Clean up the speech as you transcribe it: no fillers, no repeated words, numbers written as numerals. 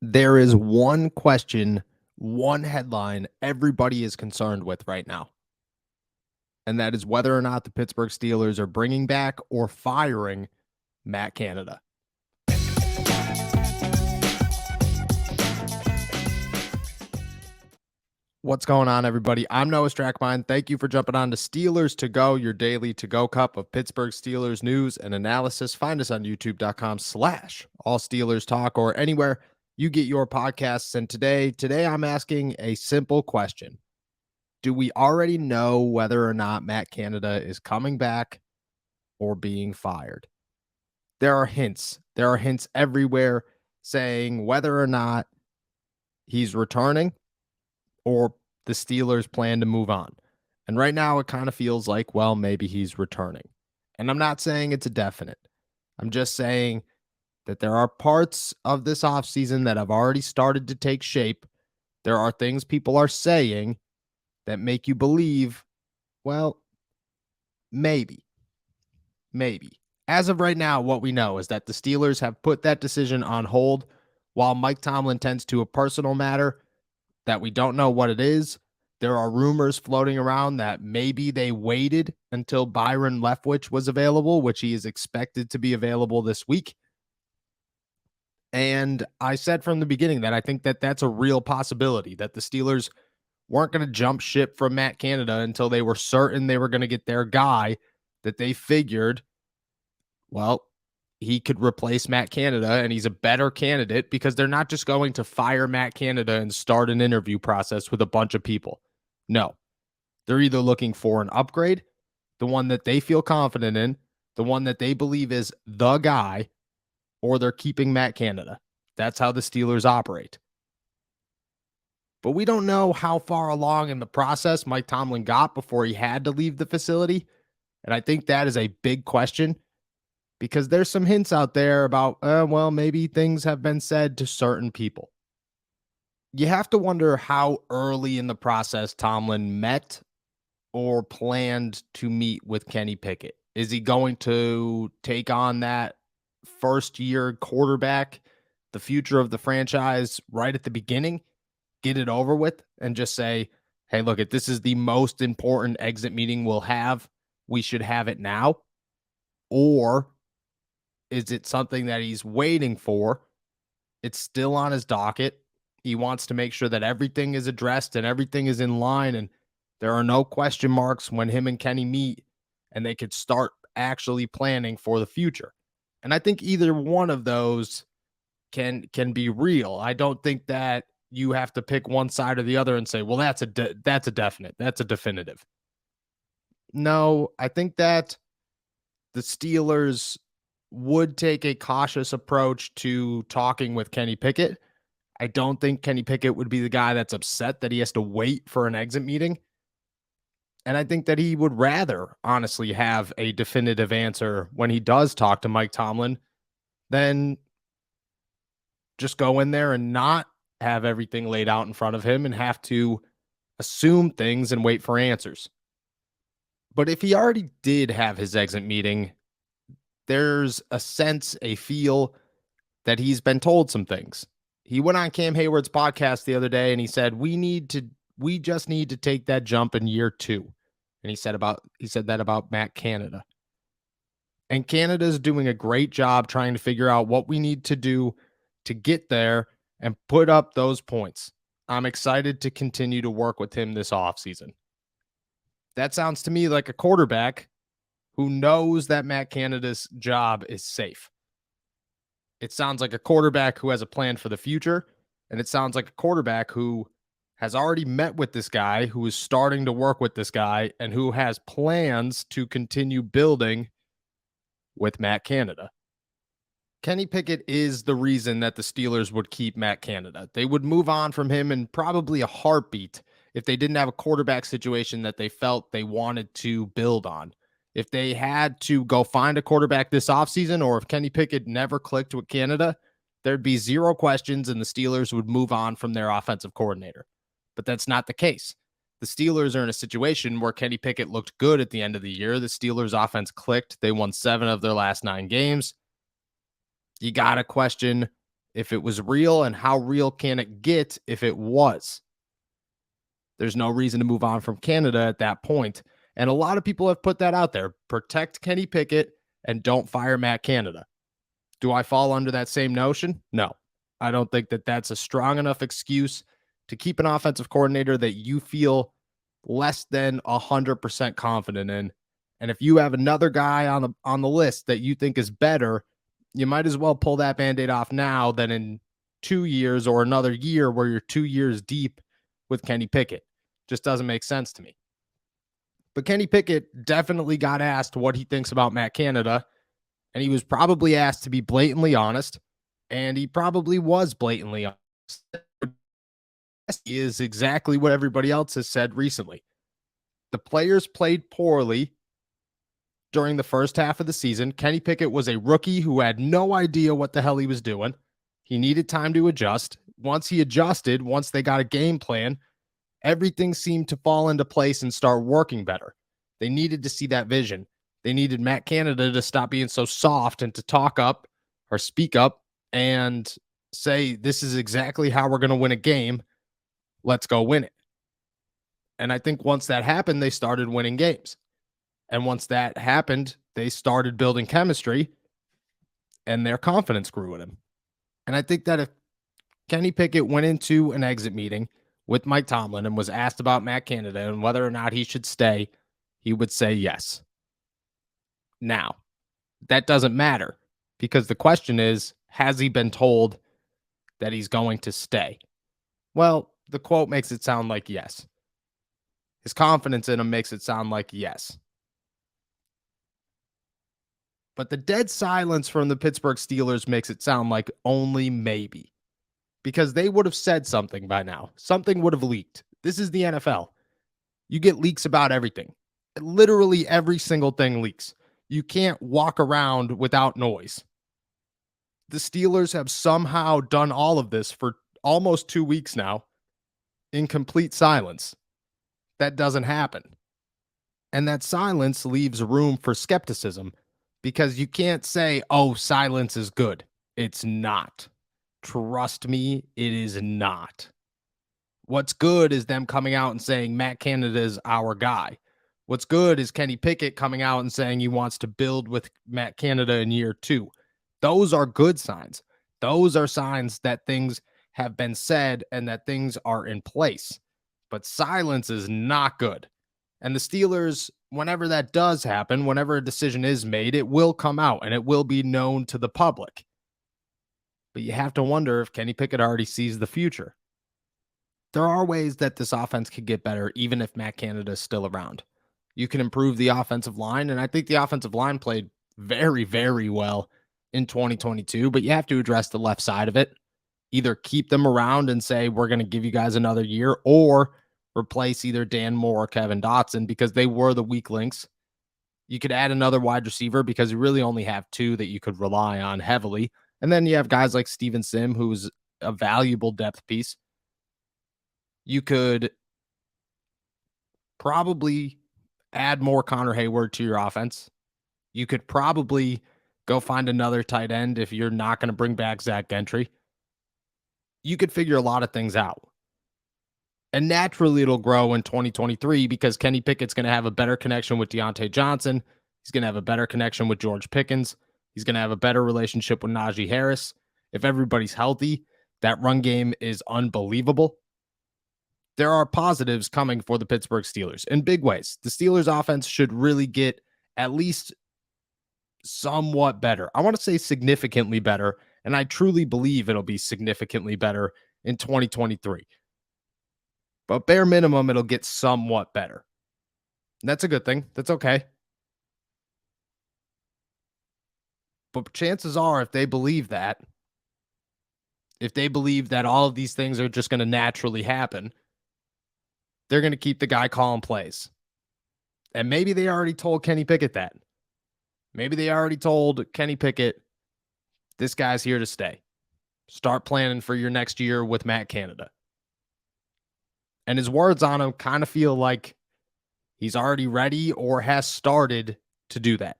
There is one question, one headline everybody is concerned with right now, and that is whether or not the Pittsburgh Steelers are bringing back or firing Matt Canada. What's going on, everybody? I'm Noah Strackmine. Thank you for jumping on to Steelers to Go, your daily to-go cup of Pittsburgh Steelers news and analysis. Find us on youtube.com/All Steelers Talk or anywhere you get your podcasts. And today I'm asking a simple question. Do we already know whether or not Matt Canada is coming back or being fired? There are hints. There are hints everywhere saying whether or not he's returning or the Steelers plan to move on. And right now it kind of feels like, well, maybe he's returning. And I'm not saying it's a definite. I'm just saying that there are parts of this offseason that have already started to take shape. There are things people are saying that make you believe, well, maybe. As of right now, what we know is that the Steelers have put that decision on hold while Mike Tomlin tends to a personal matter that we don't know what it is. There are rumors floating around that maybe they waited until Byron Leftwich was available, which he is expected to be available this week. And I said from the beginning that I think that that's a real possibility, that the Steelers weren't going to jump ship from Matt Canada until they were certain they were going to get their guy that they figured, well, he could replace Matt Canada and he's a better candidate because they're not just going to fire Matt Canada and start an interview process with a bunch of people. No, they're either looking for an upgrade, the one that they feel confident in, the one that they believe is the guy, or they're keeping Matt Canada. That's how the Steelers operate. But we don't know how far along in the process Mike Tomlin got before he had to leave the facility. And I think that is a big question because there's some hints out there about, well, maybe things have been said to certain people. You have to wonder how early in the process Tomlin met or planned to meet with Kenny Pickett. Is he going to take on that first year quarterback, the future of the franchise right at the beginning, get it over with, and just say, hey, look, if this is the most important exit meeting we'll have, we should have it now? Or is it something that he's waiting for? It's still on his docket. He wants to make sure that everything is addressed and everything is in line and there are no question marks when him and Kenny meet and they could start actually planning for the future. And I think either one of those can be real. I don't think that you have to pick one side or the other and say, well, that's a definite, that's a definitive. No, I think that the Steelers would take a cautious approach to talking with Kenny Pickett. I don't think Kenny Pickett would be the guy that's upset that he has to wait for an exit meeting. And I think that he would rather, honestly, have a definitive answer when he does talk to Mike Tomlin than just go in there and not have everything laid out in front of him and have to assume things and wait for answers. But if he already did have his exit meeting, there's a sense, a feel that he's been told some things. He went on Cam Hayward's podcast the other day and he said, we just need to take that jump in year 2. And he said that about Matt Canada. And Canada's doing a great job trying to figure out what we need to do to get there and put up those points. I'm excited to continue to work with him this offseason. That sounds to me like a quarterback who knows that Matt Canada's job is safe. It sounds like a quarterback who has a plan for the future, and it sounds like a quarterback who has already met with this guy, who is starting to work with this guy, and who has plans to continue building with Matt Canada. Kenny Pickett is the reason that the Steelers would keep Matt Canada. They would move on from him in probably a heartbeat if they didn't have a quarterback situation that they felt they wanted to build on. If they had to go find a quarterback this offseason, or if Kenny Pickett never clicked with Canada, there'd be zero questions and the Steelers would move on from their offensive coordinator. But that's not the case. The Steelers are in a situation where Kenny Pickett looked good at the end of the year. The Steelers' offense clicked. They won 7 of their last 9 games. You got to question if it was real, and how real can it get if it was? There's no reason to move on from Canada at that point. And a lot of people have put that out there. Protect Kenny Pickett and don't fire Matt Canada. Do I fall under that same notion? No. I don't think that that's a strong enough excuse to keep an offensive coordinator that you feel less than 100% confident in. And if you have another guy on the list that you think is better, you might as well pull that Band-Aid off now than in 2 years or another year where you're 2 years deep with Kenny Pickett. Just doesn't make sense to me. But Kenny Pickett definitely got asked what he thinks about Matt Canada, and he was probably asked to be blatantly honest, and he probably was blatantly honest. He is exactly what everybody else has said recently. The players played poorly during the first half of the season. Kenny Pickett was a rookie who had no idea what the hell he was doing. He needed time to adjust. Once he adjusted, once they got a game plan, everything seemed to fall into place and start working better. They needed to see that vision. They needed Matt Canada to stop being so soft and to talk up or speak up and say, this is exactly how we're going to win a game. Let's go win it. And I think once that happened, they started winning games. And once that happened, they started building chemistry and their confidence grew in him. And I think that if Kenny Pickett went into an exit meeting with Mike Tomlin and was asked about Matt Canada and whether or not he should stay, he would say yes. Now, that doesn't matter because the question is, has he been told that he's going to stay? Well, the quote makes it sound like yes. His confidence in him makes it sound like yes. But the dead silence from the Pittsburgh Steelers makes it sound like only maybe. Because they would have said something by now. Something would have leaked. This is the NFL. You get leaks about everything. Literally every single thing leaks. You can't walk around without noise. The Steelers have somehow done all of this for almost 2 weeks now in complete silence. That doesn't happen. And that silence leaves room for skepticism because you can't say, oh, silence is good. It's not. Trust me, it is not. What's good is them coming out and saying Matt Canada is our guy. What's good is Kenny Pickett coming out and saying he wants to build with Matt Canada in year 2. Those are good signs. Those are signs that things have been said and that things are in place. But silence is not good. And the Steelers, whenever that does happen, whenever a decision is made, it will come out and it will be known to the public. But you have to wonder if Kenny Pickett already sees the future. There are ways that this offense could get better, even if Matt Canada is still around. You can improve the offensive line, and I think the offensive line played very, very well in 2022, but you have to address the left side of it. Either keep them around and say, we're going to give you guys another year, or replace either Dan Moore or Kevin Dotson because they were the weak links. You could add another wide receiver because you really only have 2 that you could rely on heavily. And then you have guys like Steven Sim, who's a valuable depth piece. You could probably add more Connor Hayward to your offense. You could probably go find another tight end if you're not going to bring back Zach Gentry. You could figure a lot of things out. And naturally, it'll grow in 2023 because Kenny Pickett's going to have a better connection with Deontay Johnson. He's going to have a better connection with George Pickens. He's going to have a better relationship with Najee Harris. If everybody's healthy, that run game is unbelievable. There are positives coming for the Pittsburgh Steelers in big ways. The Steelers offense should really get at least somewhat better. I want to say significantly better, and I truly believe it'll be significantly better in 2023. But bare minimum, it'll get somewhat better. And that's a good thing. That's okay. But chances are, if they believe that all of these things are just going to naturally happen, they're going to keep the guy calling plays. And maybe they already told Kenny Pickett that. Maybe they already told Kenny Pickett, this guy's here to stay. Start planning for your next year with Matt Canada. And his words on him kind of feel like he's already ready or has started to do that.